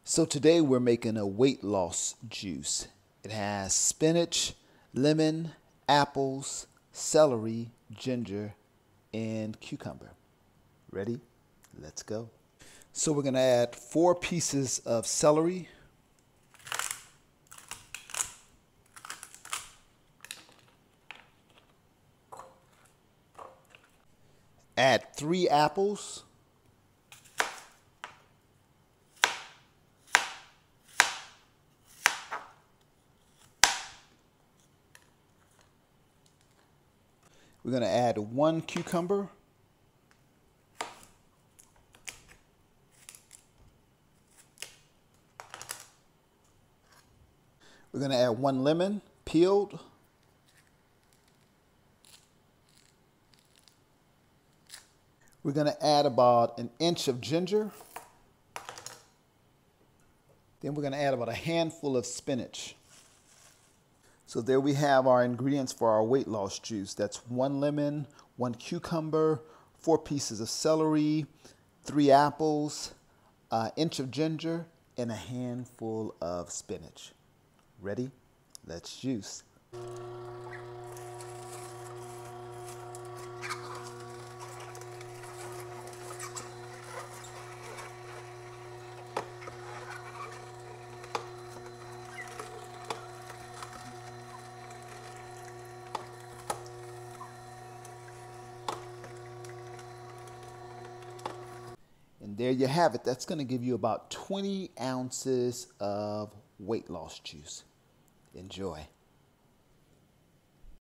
So today we're making a weight loss juice. It has spinach, lemon, apples, celery, ginger, and cucumber. Ready? Let's go. So we're going to add 4 pieces of celery, add 3 apples, we're going to add 1 cucumber, we're going to add 1 lemon peeled, we're going to add about 1 inch of ginger, then we're going to add about a handful of spinach. So there we have our ingredients for our weight loss juice. That's 1 lemon, 1 cucumber, 4 pieces of celery, 3 apples, 1 inch of ginger, and a handful of spinach. Ready? Let's juice. And there you have it. That's going to give you about 20 ounces of weight loss juice. Enjoy.